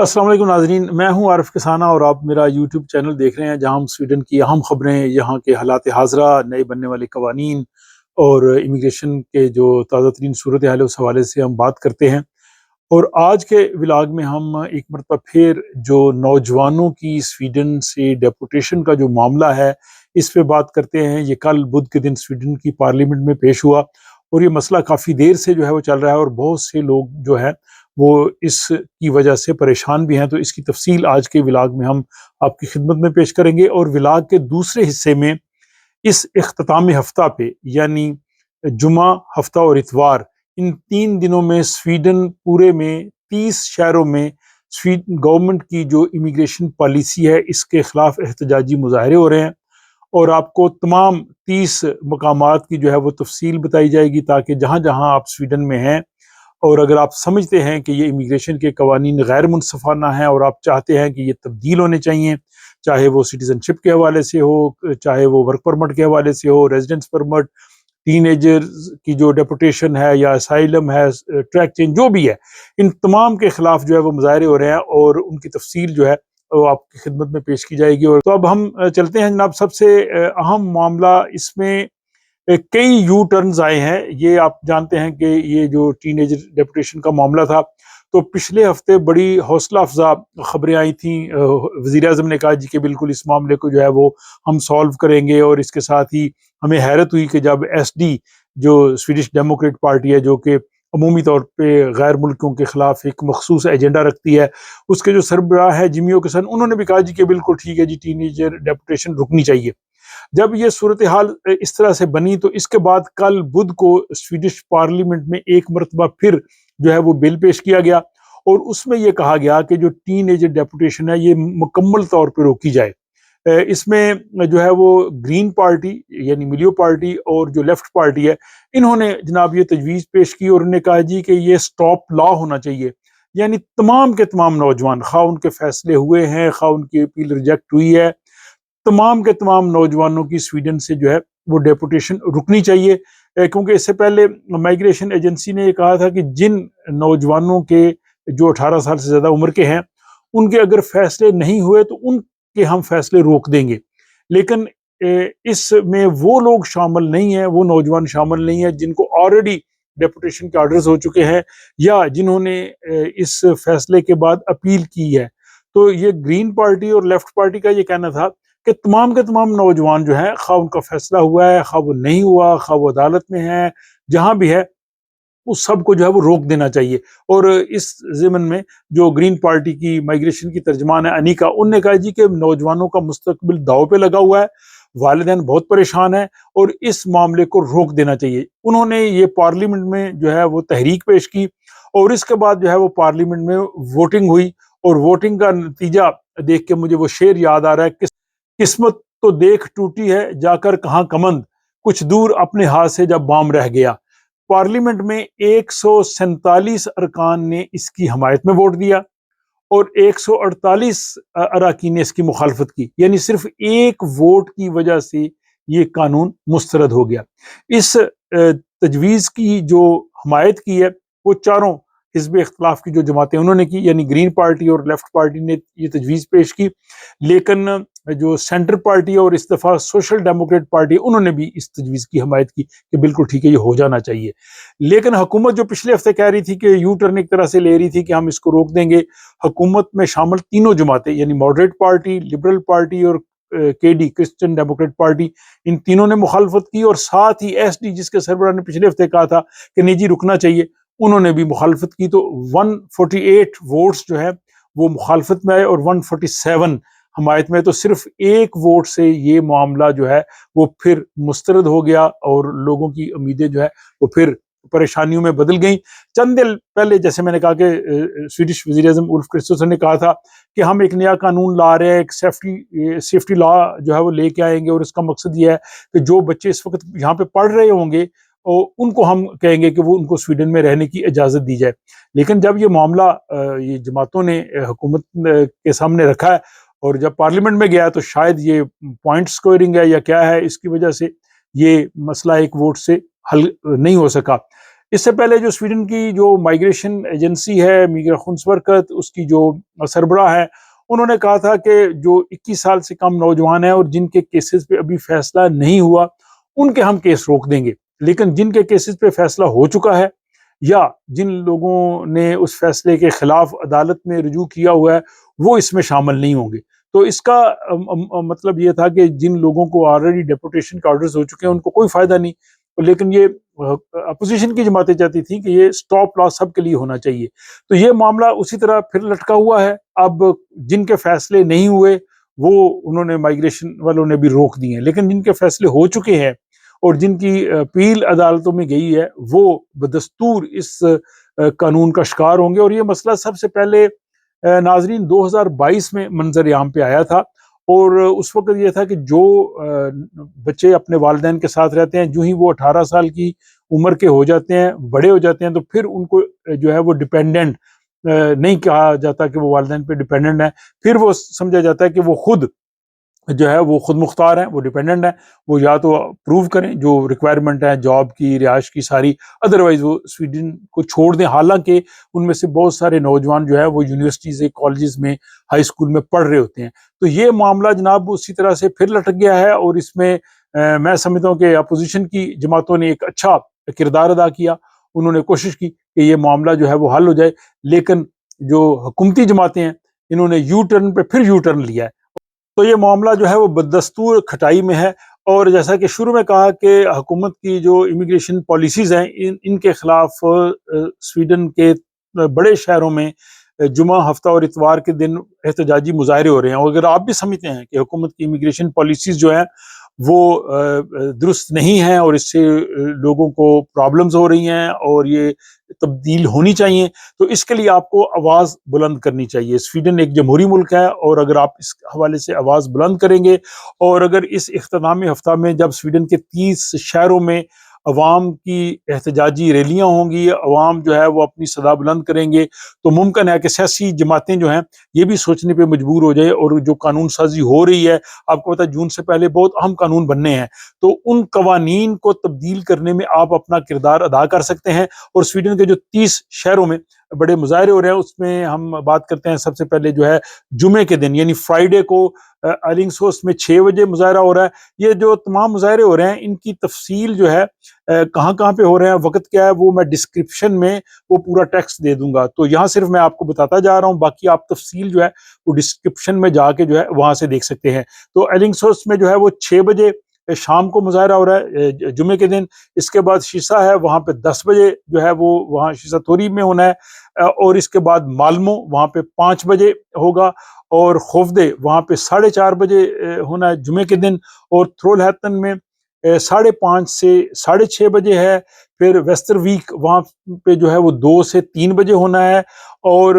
السلام علیکم ناظرین، میں ہوں عارف کسانہ اور آپ میرا یوٹیوب چینل دیکھ رہے ہیں جہاں ہم سویڈن کی اہم خبریں، یہاں کے حالات حاضرہ، نئے بننے والے قوانین اور امیگریشن کے جو تازہ ترین صورتحال ہے اس حوالے سے ہم بات کرتے ہیں۔ اور آج کے ولاگ میں ہم ایک مرتبہ پھر جو نوجوانوں کی سویڈن سے ڈیپوٹیشن کا جو معاملہ ہے اس پہ بات کرتے ہیں۔ یہ کل بدھ کے دن سویڈن کی پارلیمنٹ میں پیش ہوا اور یہ مسئلہ کافی دیر سے جو ہے وہ چل رہا ہے اور بہت سے لوگ جو ہے وہ اس کی وجہ سے پریشان بھی ہیں، تو اس کی تفصیل آج کے ولاگ میں ہم آپ کی خدمت میں پیش کریں گے۔ اور ولاگ کے دوسرے حصے میں اس اختتامی ہفتہ پہ، یعنی جمعہ، ہفتہ اور اتوار، ان 3 دنوں میں سویڈن پورے میں 30 شہروں میں گورنمنٹ کی جو امیگریشن پالیسی ہے اس کے خلاف احتجاجی مظاہرے ہو رہے ہیں، اور آپ کو تمام 30 مقامات کی جو ہے وہ تفصیل بتائی جائے گی تاکہ جہاں جہاں آپ سویڈن میں ہیں اور اگر آپ سمجھتے ہیں کہ یہ امیگریشن کے قوانین غیر منصفانہ ہیں اور آپ چاہتے ہیں کہ یہ تبدیل ہونے چاہیے، چاہے وہ سٹیزن شپ کے حوالے سے ہو، چاہے وہ ورک پرمٹ کے حوالے سے ہو، ریزیڈنس پرمٹ، ٹین ایجرز کی جو ڈیپوٹیشن ہے یا اسائلم ہے، ٹریک چینج، جو بھی ہے، ان تمام کے خلاف جو ہے وہ مظاہرے ہو رہے ہیں اور ان کی تفصیل جو ہے وہ آپ کی خدمت میں پیش کی جائے گی۔ اور تو اب ہم چلتے ہیں جناب، سب سے اہم معاملہ اس میں کئی یو ٹرنز آئے ہیں۔ یہ آپ جانتے ہیں کہ یہ جو ٹین ایجر ڈیپوٹیشن کا معاملہ تھا تو پچھلے ہفتے بڑی حوصلہ افزا خبریں آئی تھیں۔ وزیر اعظم نے کہا جی کہ بالکل اس معاملے کو جو ہے وہ ہم سالو کریں گے، اور اس کے ساتھ ہی ہمیں حیرت ہوئی کہ جب ایس ڈی جو سویڈش ڈیموکریٹ پارٹی ہے، جو کہ عمومی طور پہ غیر ملکیوں کے خلاف ایک مخصوص ایجنڈا رکھتی ہے، اس کے جو سربراہ ہے جیمی اوکسن، انہوں نے بھی کہا جی کہ بالکل ٹھیک ہے جی، ٹین ایجر ڈیپوٹیشن رکنی چاہیے۔ جب یہ صورتحال اس طرح سے بنی تو اس کے بعد کل بدھ کو سویڈش پارلیمنٹ میں ایک مرتبہ پھر جو ہے وہ بل پیش کیا گیا، اور اس میں یہ کہا گیا کہ جو ٹین ایجر ڈیپوٹیشن ہے یہ مکمل طور پہ روکی جائے۔ اس میں جو ہے وہ گرین پارٹی یعنی ملیو پارٹی اور جو لیفٹ پارٹی ہے، انہوں نے جناب یہ تجویز پیش کی اور انہوں نے کہا جی کہ یہ سٹاپ لا ہونا چاہیے، یعنی تمام کے تمام نوجوان، خواہ ان کے فیصلے ہوئے ہیں، خواہ ان کی اپیل ریجیکٹ ہوئی ہے، تمام کے تمام نوجوانوں کی سویڈن سے جو ہے وہ ڈیپوٹیشن رکنی چاہیے۔ کیونکہ اس سے پہلے مائیگریشن ایجنسی نے یہ کہا تھا کہ جن نوجوانوں کے جو 18 سال سے زیادہ عمر کے ہیں ان کے اگر فیصلے نہیں ہوئے تو ان کے ہم فیصلے روک دیں گے، لیکن اس میں وہ لوگ شامل نہیں ہیں، وہ نوجوان شامل نہیں ہیں جن کو آلریڈی ڈیپوٹیشن کے آرڈرز ہو چکے ہیں یا جنہوں نے اس فیصلے کے بعد اپیل کی ہے۔ تو یہ گرین پارٹی اور لیفٹ پارٹی کا یہ کہنا تھا کہ تمام کے تمام نوجوان جو ہیں، خواہ ان کا فیصلہ ہوا ہے، خواہ وہ نہیں ہوا، خواہ وہ عدالت میں ہے، جہاں بھی ہے، اس سب کو جو ہے وہ روک دینا چاہیے۔ اور اس ضمن میں جو گرین پارٹی کی مائیگریشن کی ترجمان ہے انیکا، ان نے کہا جی کہ نوجوانوں کا مستقبل داؤ پہ لگا ہوا ہے، والدین بہت پریشان ہیں اور اس معاملے کو روک دینا چاہیے۔ انہوں نے یہ پارلیمنٹ میں جو ہے وہ تحریک پیش کی اور اس کے بعد جو ہے وہ پارلیمنٹ میں ووٹنگ ہوئی، اور ووٹنگ کا نتیجہ دیکھ کے مجھے وہ شعر یاد آ رہا ہے کہ قسمت تو دیکھ ٹوٹی ہے جا کر کہاں کمند، کچھ دور اپنے ہاتھ سے جب بام رہ گیا۔ پارلیمنٹ میں 147 ارکان نے اس کی حمایت میں ووٹ دیا اور 148 اراکین نے اس کی مخالفت کی، یعنی صرف ایک ووٹ کی وجہ سے یہ قانون مسترد ہو گیا۔ اس تجویز کی جو حمایت کی ہے وہ چاروں حزب اختلاف کی جو جماعتیں انہوں نے کی، یعنی گرین پارٹی اور لیفٹ پارٹی نے یہ تجویز پیش کی، لیکن جو سینٹر پارٹی اور اس دفعہ سوشل ڈیموکریٹ پارٹی، انہوں نے بھی اس تجویز کی حمایت کی کہ بالکل ٹھیک ہے، یہ ہو جانا چاہیے۔ لیکن حکومت جو پچھلے ہفتے کہہ رہی تھی کہ یو ٹرن ایک طرح سے لے رہی تھی کہ ہم اس کو روک دیں گے، حکومت میں شامل تینوں جماعتیں یعنی ماڈریٹ پارٹی، لبرل پارٹی اور کے ڈی کرسچن ڈیموکریٹ پارٹی، ان تینوں نے مخالفت کی، اور ساتھ ہی ایس ڈی جس کے سربراہ نے پچھلے ہفتے کہا تھا کہ نہیں جی رکنا چاہیے، انہوں نے بھی مخالفت کی۔ تو 148 ووٹس جو ہے وہ مخالفت میں آئے اور 147 حمایت میں، تو صرف ایک ووٹ سے یہ معاملہ جو ہے وہ پھر مسترد ہو گیا اور لوگوں کی امیدیں جو ہے وہ پھر پریشانیوں میں بدل گئیں۔ چند دن پہلے جیسے میں نے کہا کہ سویڈش وزیر اعظم اولف کرسٹرسن نے کہا تھا کہ ہم ایک نیا قانون لا رہے ہیں، ایک سیفٹی لا جو ہے وہ لے کے آئیں گے، اور اس کا مقصد یہ ہے کہ جو بچے اس وقت یہاں پہ پڑھ رہے ہوں گے ان کو ہم کہیں گے کہ وہ ان کو سویڈن میں رہنے کی اجازت دی جائے۔ لیکن جب یہ معاملہ یہ جماعتوں نے حکومت کے سامنے رکھا ہے اور جب پارلیمنٹ میں گیا تو شاید یہ پوائنٹ سکورنگ ہے یا کیا ہے، اس کی وجہ سے یہ مسئلہ ایک ووٹ سے حل نہیں ہو سکا۔ اس سے پہلے جو سویڈن کی جو مائگریشن ایجنسی ہے میگرationsverket، اس کی جو سربراہ ہے، انہوں نے کہا تھا کہ جو 21 سال سے کم نوجوان ہیں اور جن کے کیسز پہ ابھی فیصلہ نہیں ہوا ان کے ہم کیس روک دیں گے، لیکن جن کے کیسز پہ فیصلہ ہو چکا ہے یا جن لوگوں نے اس فیصلے کے خلاف عدالت میں رجوع کیا ہوا ہے وہ اس میں شامل نہیں ہوں گے۔ تو اس کا مطلب یہ تھا کہ جن لوگوں کو آلریڈی ڈیپورٹیشن کے آرڈرز ہو چکے ہیں ان کو کوئی فائدہ نہیں، لیکن یہ اپوزیشن کی جماعتیں چاہتی تھیں کہ یہ سٹاپ لاس سب کے لیے ہونا چاہیے۔ تو یہ معاملہ اسی طرح پھر لٹکا ہوا ہے۔ اب جن کے فیصلے نہیں ہوئے وہ انہوں نے مائگریشن والوں نے بھی روک دیے ہیں، لیکن جن کے فیصلے ہو چکے ہیں اور جن کی اپیل عدالتوں میں گئی ہے وہ بدستور اس قانون کا شکار ہوں گے۔ اور یہ مسئلہ سب سے پہلے ناظرین 2022 میں منظر عام پہ آیا تھا، اور اس وقت یہ تھا کہ جو بچے اپنے والدین کے ساتھ رہتے ہیں، جو ہی وہ 18 سال کی عمر کے ہو جاتے ہیں، بڑے ہو جاتے ہیں، تو پھر ان کو جو ہے وہ ڈیپینڈنٹ نہیں کہا جاتا کہ وہ والدین پہ ڈیپینڈنٹ ہے، پھر وہ سمجھا جاتا ہے کہ وہ خود جو ہے وہ خود مختار ہیں، وہ ڈیپینڈنٹ ہیں، وہ یا تو پروو کریں جو ریکوائرمنٹ ہے جاب کی، رہائش کی ساری، ادروائز وہ سویڈن کو چھوڑ دیں۔ حالانکہ ان میں سے بہت سارے نوجوان جو ہے وہ یونیورسٹیز کالجز میں، ہائی اسکول میں پڑھ رہے ہوتے ہیں۔ تو یہ معاملہ جناب اسی طرح سے پھر لٹک گیا ہے، اور اس میں میں سمجھتا ہوں کہ اپوزیشن کی جماعتوں نے ایک اچھا کردار ادا کیا، انہوں نے کوشش کی کہ یہ معاملہ جو ہے وہ حل ہو جائے، لیکن جو حکومتی جماعتیں ہیں انہوں نے یو ٹرن پہ پھر یو ٹرن لیا ہے۔ تو یہ معاملہ جو ہے وہ بدستور کھٹائی میں ہے، اور جیسا کہ شروع میں کہا کہ حکومت کی جو امیگریشن پالیسیز ہیں ان کے خلاف سویڈن کے بڑے شہروں میں جمعہ، ہفتہ اور اتوار کے دن احتجاجی مظاہرے ہو رہے ہیں۔ اور اگر آپ بھی سمجھتے ہیں کہ حکومت کی امیگریشن پالیسیز جو ہیں وہ درست نہیں ہیں اور اس سے لوگوں کو پرابلمز ہو رہی ہیں اور یہ تبدیل ہونی چاہیے، تو اس کے لیے آپ کو آواز بلند کرنی چاہیے۔ سویڈن ایک جمہوری ملک ہے، اور اگر آپ اس حوالے سے آواز بلند کریں گے، اور اگر اس اختتامی ہفتہ میں جب سویڈن کے 30 شہروں میں عوام کی احتجاجی ریلیاں ہوں گی، عوام جو ہے وہ اپنی صدا بلند کریں گے، تو ممکن ہے کہ سیاسی جماعتیں جو ہیں یہ بھی سوچنے پہ مجبور ہو جائے، اور جو قانون سازی ہو رہی ہے، آپ کو پتہ ہے جون سے پہلے بہت اہم قانون بننے ہیں، تو ان قوانین کو تبدیل کرنے میں آپ اپنا کردار ادا کر سکتے ہیں۔ اور سویڈن کے جو 30 شہروں میں بڑے مظاہرے ہو رہے ہیں، اس میں ہم بات کرتے ہیں سب سے پہلے جو ہے جمعے کے دن یعنی فرائیڈے کو ایلنگسوس میں 6 بجے مظاہرہ ہو رہا ہے۔ یہ جو تمام مظاہرے ہو رہے ہیں ان کی تفصیل جو ہے کہاں کہاں پہ ہو رہے ہیں، وقت کیا ہے، وہ میں ڈسکرپشن میں وہ پورا ٹیکسٹ دے دوں گا، تو یہاں صرف میں آپ کو بتاتا جا رہا ہوں، باقی آپ تفصیل جو ہے وہ ڈسکرپشن میں جا کے جو ہے وہاں سے دیکھ سکتے ہیں۔ تو ایلنگسوس میں جو ہے وہ 6 بجے شام کو مظاہرہ ہو رہا ہے جمعے کے دن۔ اس کے بعد شیسا ہے، وہاں پہ 10 بجے جو ہے وہ وہاں شیسا توری میں ہونا ہے، اور اس کے بعد مالمو وہاں پہ 5 بجے ہوگا، اور خوفدے وہاں پہ 4:30 بجے ہونا ہے جمعے کے دن، اور تھرول ہیتن میں 5:30 سے 6:30 بجے ہے، پھر ویسٹر ویک وہاں پہ جو ہے وہ 2 سے 3 بجے ہونا ہے۔ اور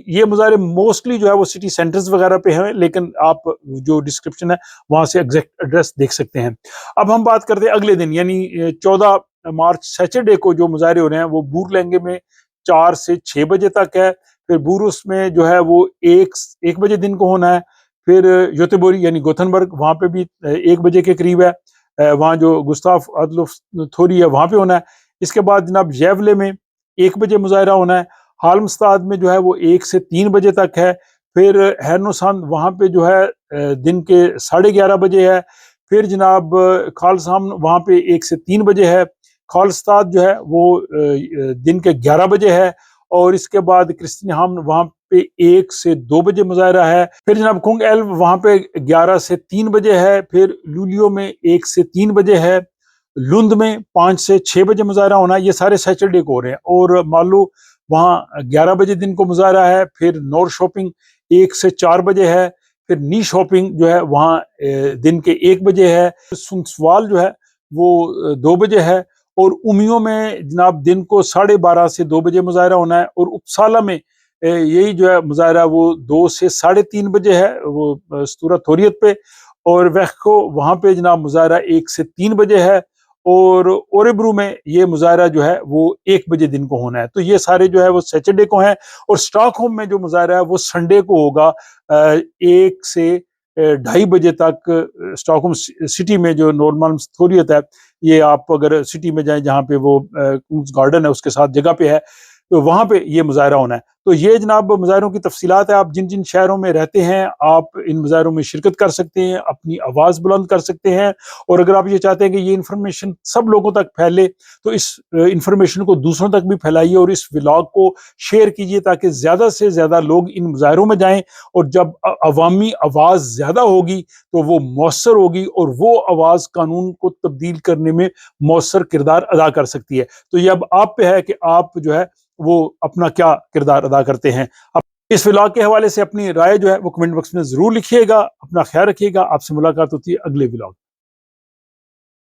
یہ مظاہرے موسٹلی جو ہے وہ سٹی سینٹرز وغیرہ پہ ہیں، لیکن آپ جو ڈسکرپشن ہے وہاں سے ایگزیکٹ ایڈریس دیکھ سکتے ہیں۔ اب ہم بات کرتے ہیں اگلے دن یعنی 14 مارچ سیچرڈے کو جو مظاہرے ہو رہے ہیں وہ بور لینگے میں 4 سے 6 بجے تک ہے، پھر بوروس میں جو ہے وہ 1 بجے دن کو ہونا ہے، پھر یوتیبوری یعنی گوتھنبرگ وہاں پہ بھی 1 بجے کے قریب ہے، وہاں جو گستاف آدولف تھوری ہے وہاں پہ ہونا ہے۔ اس کے بعد جناب جیولے میں 1 بجے مظاہرہ ہونا ہے، ہالمستاد میں جو ہے وہ 1 سے 3 بجے تک ہے، پھر ہیرنوسان وہاں پہ جو ہے دن کے 11:30 بجے ہے، پھر جناب کھالسام وہاں پہ 1 سے 3 بجے ہے، کھالستاد جو ہے وہ دن کے 11 بجے ہے، اور اس کے بعد کرسٹنہام وہاں پہ 1 سے 2 بجے مظاہرہ ہے، پھر جناب کنگ ایلو وہاں پہ 11 سے 3 بجے ہے، پھر لولیو میں 1 سے 3 بجے ہے، لند میں 5 سے 6 بجے مظاہرہ ہونا ہے۔ یہ سارے سیچرڈے کو ہو رہے ہیں، اور مالو وہاں 11 بجے دن کو مظاہرہ ہے، پھر نور شاپنگ 1 سے 4 بجے ہے، پھر نی شاپنگ جو ہے وہاں دن کے 1 بجے ہے، سنسوال جو ہے وہ 2 بجے ہے، اور امیوں میں جناب دن کو 12:30 سے 2 بجے مظاہرہ ہونا ہے، اور اپسالا میں یہی جو ہے مظاہرہ وہ 2 سے 3:30 بجے ہے وہ ستورا تھوریت پہ، اور ویخکو وہاں پہ جناب مظاہرہ 1 سے 3 بجے ہے، اور اوریبرو میں یہ مظاہرہ جو ہے وہ 1 بجے دن کو ہونا ہے۔ تو یہ سارے جو ہے وہ سیچرڈے کو ہیں، اور اسٹاک ہوم میں جو مظاہرہ ہے وہ سنڈے کو ہوگا 1 سے 2:30 بجے تک اسٹاک ہوم سٹی میں جو نورمن ستھوریت ہے، یہ آپ اگر سٹی میں جائیں جہاں پہ وہ گارڈن ہے اس کے ساتھ جگہ پہ ہے، تو وہاں پہ یہ مظاہرہ ہونا ہے۔ تو یہ جناب مظاہروں کی تفصیلات ہے، آپ جن جن شہروں میں رہتے ہیں آپ ان مظاہروں میں شرکت کر سکتے ہیں، اپنی آواز بلند کر سکتے ہیں، اور اگر آپ یہ چاہتے ہیں کہ یہ انفارمیشن سب لوگوں تک پھیلے تو اس انفارمیشن کو دوسروں تک بھی پھیلائیے اور اس ولاگ کو شیئر کیجیے تاکہ زیادہ سے زیادہ لوگ ان مظاہروں میں جائیں، اور جب عوامی آواز زیادہ ہوگی تو وہ مؤثر ہوگی اور وہ آواز قانون کو تبدیل کرنے میں مؤثر کردار ادا کر سکتی ہے۔ تو یہ اب آپ پہ ہے کہ آپ جو ہے وہ اپنا کیا کردار ادا کرتے ہیں۔ اب اس ولاگ کے حوالے سے اپنی رائے جو ہے وہ کمنٹ باکس میں ضرور لکھیے گا۔ اپنا خیال رکھیے گا۔ آپ سے ملاقات ہوتی ہے اگلے ولاگ۔